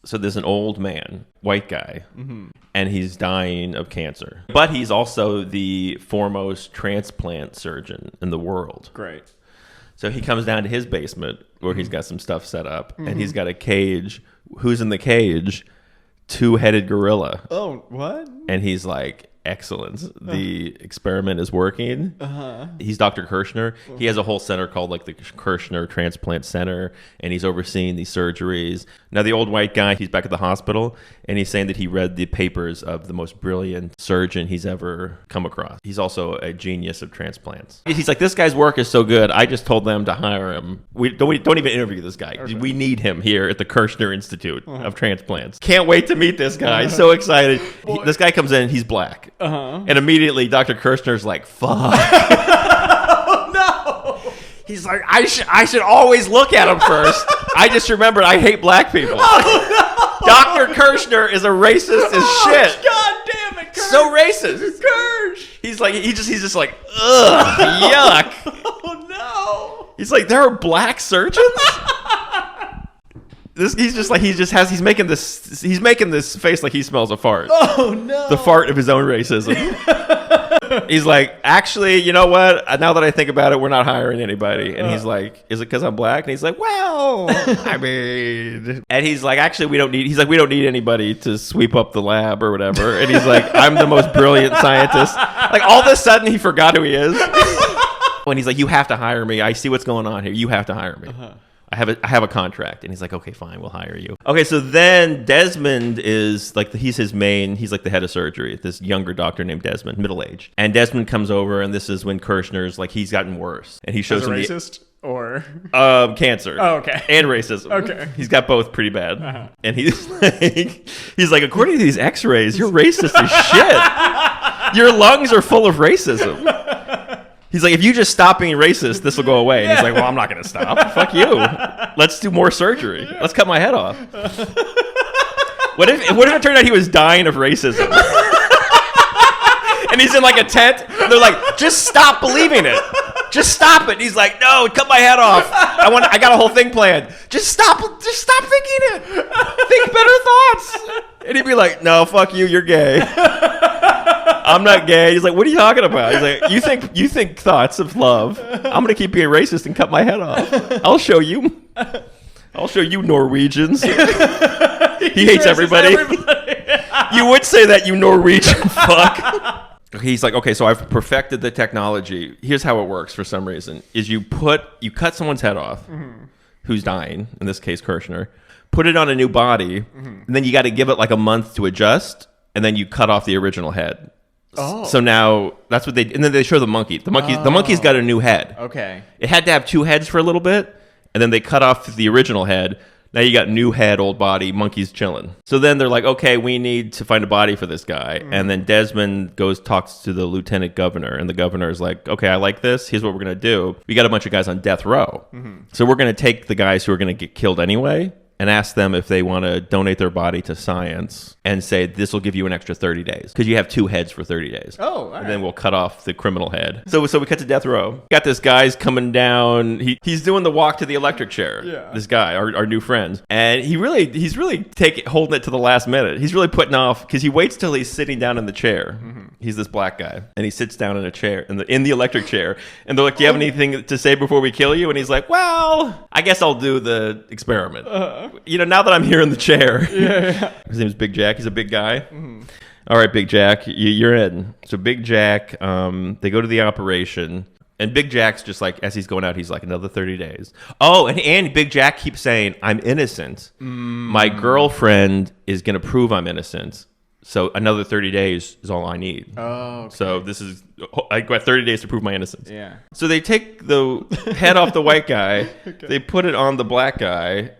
So there's an old man, white guy, and he's dying of cancer. But he's also the foremost transplant surgeon in the world. Great. So he comes down to his basement where he's got some stuff set up, and he's got a cage. Who's in the cage? Two-headed gorilla. Oh, what? And he's like, excellent. The experiment is working. He's Dr. Kirshner. He has a whole center called like the Kirshner Transplant Center, and he's overseeing these surgeries. Now the old white guy, he's back at the hospital, and he's saying that he read the papers of the most brilliant surgeon he's ever come across. He's also a genius of transplants. He's like, this guy's work is so good, I just told them to hire him. We don't even interview this guy. Okay. We need him here at the Kirshner Institute of Transplants. Can't wait to meet this guy. So excited. This guy comes in, he's black. And immediately Dr. Kirshner's like, fuck. Oh, no. He's like, I should always look at him first. I just remembered I hate black people. Oh, no. Dr. Kirshner is a racist as shit. God damn it, Kirsch. So racist. Kirsch. He's like, he's just like, ugh, yuck. Oh, no. He's like, there are black surgeons? He's making this face like he smells a fart. Oh no. The fart of his own racism. He's like, actually, you know what? Now that I think about it, we're not hiring anybody. And he's like, is it because I'm black? And he's like, well, I mean, and he's like, actually, we don't need anybody to sweep up the lab or whatever. And he's like, I'm the most brilliant scientist. Like all of a sudden he forgot who he is. When he's like, you have to hire me. I see what's going on here. You have to hire me. I have a contract. And he's like, okay, fine, we'll hire you. Okay, so then Desmond is like, he's like the head of surgery, this younger doctor named Desmond, middle-aged. And Desmond comes over, and this is when Kirshner's like, he's gotten worse. And he shows him racist or cancer. Oh, okay. And racism. Okay. He's got both pretty bad. And he's like, according to these x-rays, you're racist as shit. Your lungs are full of racism. He's like, if you just stop being racist, this will go away. And he's like, well, I'm not going to stop. Fuck you. Let's do more surgery. Let's cut my head off. What if it turned out he was dying of racism? And he's in like a tent. And they're like, just stop believing it. Just stop it. And he's like, no, cut my head off. I got a whole thing planned. Just stop thinking it. Think better thoughts. And he'd be like, no, fuck you. You're gay. I'm not gay. He's like, what are you talking about? He's like, you think thoughts of love. I'm gonna keep being racist and cut my head off. I'll show you Norwegians. He hates everybody. You would say that, you Norwegian fuck. He's like, okay, so I've perfected the technology. Here's how it works for some reason. Is you cut someone's head off, who's dying, in this case Kirshner, put it on a new body, and then you got to give it like a month to adjust, and then you cut off the original head. Oh. So now that's what and then they show the monkey. The monkey's got a new head. Okay. It had to have two heads for a little bit, and then they cut off the original head. Now you got new head, old body, monkey's chilling. So then they're like, okay, we need to find a body for this guy. And then Desmond talks to the lieutenant governor, and the governor is like, okay, I like this. Here's what we're going to do. We got a bunch of guys on death row. So we're going to take the guys who are going to get killed anyway and ask them if they want to donate their body to science and say, this will give you an extra 30 days. Because you have two heads for 30 days. Oh, all right. And then we'll cut off the criminal head. So we cut to death row. Got this guy's coming down. He's doing the walk to the electric chair. Yeah. This guy, our new friend. And he's really holding it to the last minute. He's really putting off, because he waits till he's sitting down in the chair. He's this black guy. And he sits down in a chair, in the electric chair. And they're like, do you have anything to say before we kill you? And he's like, well, I guess I'll do the experiment. Now that I'm here in the chair. His name is Big Jack. He's a big guy. All right, Big Jack, you're in. So Big Jack, they go to the operation, and Big Jack's just like, as he's going out, he's like, another 30 days. Oh, and Big Jack keeps saying, I'm innocent. My girlfriend is going to prove I'm innocent. So another 30 days is all I need. Oh, okay. So I got 30 days to prove my innocence. Yeah. So they take the head off the white guy, they put it on the black guy,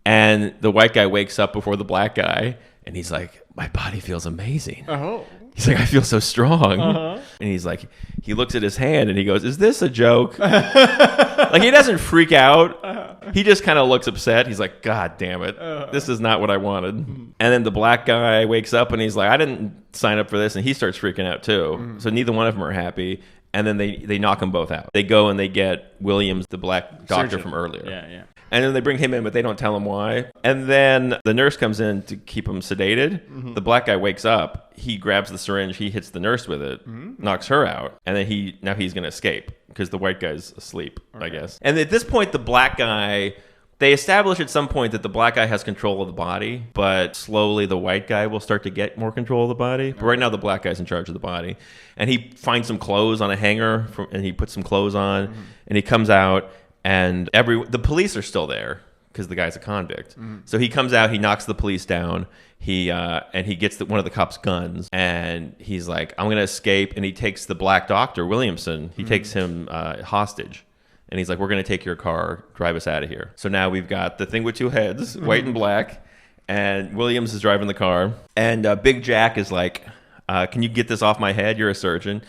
and the white guy wakes up before the black guy, and he's like, my body feels amazing. Oh. He's like, I feel so strong. And he's like, he looks at his hand and he goes, is this a joke? Like, he doesn't freak out. He just kind of looks upset. He's like, God damn it. This is not what I wanted. And then the black guy wakes up and he's like, I didn't sign up for this. And he starts freaking out too. So neither one of them are happy. And then they knock them both out. They go and they get Williams, the black doctor from earlier. And then they bring him in, but they don't tell him why. And then the nurse comes in to keep him sedated. Mm-hmm. The black guy wakes up. He grabs the syringe. He hits the nurse with it, knocks her out. And then now he's going to escape because the white guy's asleep, I guess. And at this point, the black guy... They establish at some point that the black guy has control of the body, but slowly the white guy will start to get more control of the body. But right now, the black guy's in charge of the body. And he finds some clothes on a hanger, and he puts some clothes on, and he comes out, and the police are still there because the guy's a convict. So he comes out, he knocks the police down, he gets one of the cops' guns, and he's like, I'm going to escape, and he takes the black doctor, Williamson, he takes him hostage. And he's like, we're going to take your car, drive us out of here. So now we've got the thing with two heads, white and black, and Williams is driving the car. And Big Jack is like, can you get this off my head? You're a surgeon.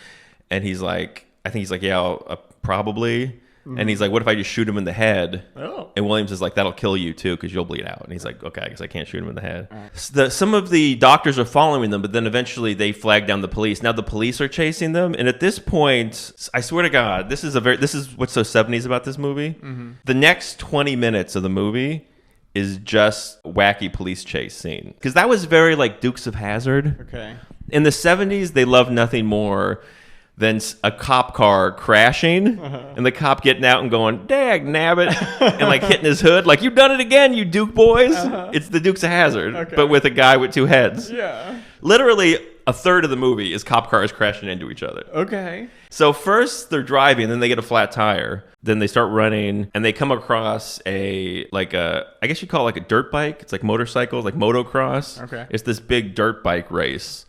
And he's like, yeah, probably. And he's like, what if I just shoot him in the head? Oh. And Williams is like, that'll kill you too, because you'll bleed out. And he's like, okay, I guess I can't shoot him in the head. Some of the doctors are following them, but then eventually they flag down the police. Now the police are chasing them. And at this point, I swear to God, this is what's so 70s about this movie. Mm-hmm. The next 20 minutes of the movie is just wacky police chase scene. Because that was very like Dukes of Hazzard. Okay. In the 70s, they loved nothing more than a cop car crashing and the cop getting out and going, dag nabbit, and like hitting his hood like, you've done it again, you Duke boys. It's the Dukes of Hazzard, but with a guy with two heads. Yeah. Literally a third of the movie is cop cars crashing into each other. Okay. So first they're driving, then they get a flat tire, then they start running, and they come across I guess you call it like a dirt bike. It's like motorcycles, like motocross. Okay. It's this big dirt bike race.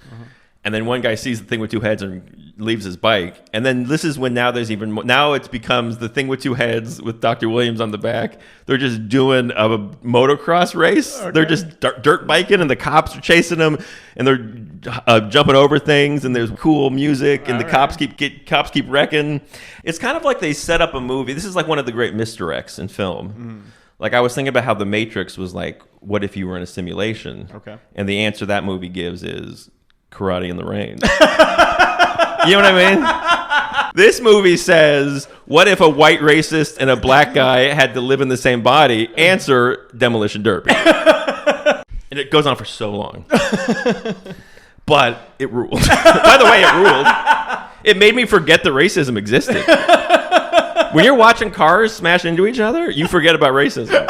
And then one guy sees the thing with two heads and leaves his bike. And then this is when now there's even more. Now it becomes the thing with two heads with Dr. Williams on the back. They're just doing a motocross race. Okay. They're just dirt biking, and the cops are chasing them, and they're jumping over things, and there's cool music, and cops keep wrecking. It's kind of like they set up a movie. This is like one of the great misdirects in film. Like I was thinking about how The Matrix was like, what if you were in a simulation? Okay. And the answer that movie gives is Karate in the Rain. You know what I mean? This movie says, what if a white racist and a black guy had to live in the same body? Answer, Demolition Derby. And it goes on for so long. But it ruled. By the way, it ruled. It made me forget that racism existed. When you're watching cars smash into each other, you forget about racism.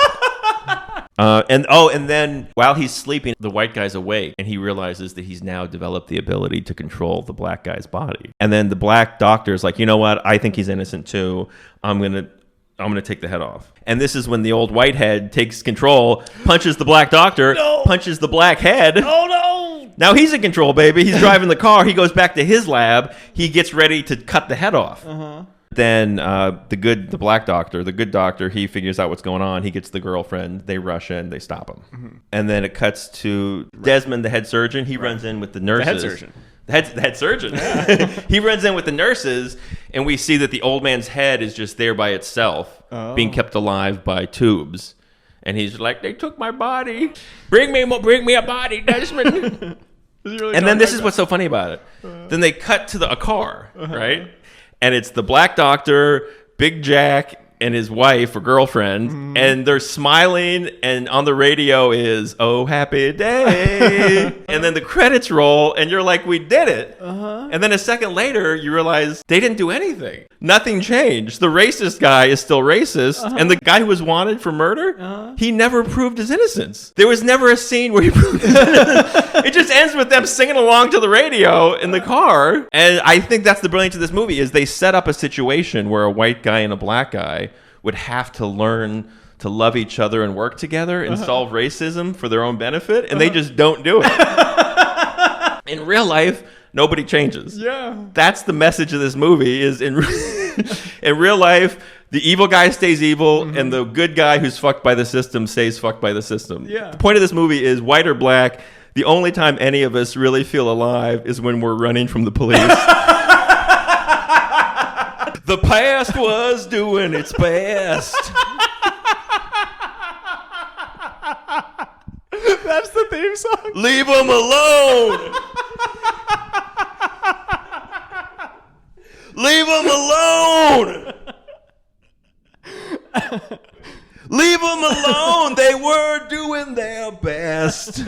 And then while he's sleeping, the white guy's awake, and he realizes that he's now developed the ability to control the black guy's body. And then the black doctor's like, you know what? I think he's innocent too. I'm gonna take the head off. And this is when the old white head takes control, punches the black doctor, punches the black head. Oh no! Now he's in control, baby. He's driving the car. He goes back to his lab. He gets ready to cut the head off. Then the good doctor, he figures out what's going on. He gets the girlfriend. They rush in. They stop him. And then it cuts to Desmond, the head surgeon. He runs in with the nurses. The head surgeon. The head surgeon. Yeah. He runs in with the nurses, and we see that the old man's head is just there by itself, being kept alive by tubes. And he's like, they took my body. Bring me a body, Desmond. Really, and then this is what's so funny about it. Then they cut to a car, right? And it's the black doctor, Big Jack, and his wife or girlfriend, and they're smiling, and on the radio is, oh, happy day. And then the credits roll, and you're like, we did it. And then a second later, you realize they didn't do anything. Nothing changed. The racist guy is still racist, and the guy who was wanted for murder, he never proved his innocence. There was never a scene where he proved his innocence. It just ends with them singing along to the radio in the car. And I think that's the brilliance of this movie, is they set up a situation where a white guy and a black guy would have to learn to love each other and work together and solve racism for their own benefit, and they just don't do it. In real life, nobody changes. Yeah. That's the message of this movie, is in real life, the evil guy stays evil, and the good guy who's fucked by the system stays fucked by the system. Yeah. The point of this movie is, white or black, the only time any of us really feel alive is when we're running from the police. The past was doing its best. That's the theme song. Leave them alone. Leave them alone. Leave them alone. They were doing their best.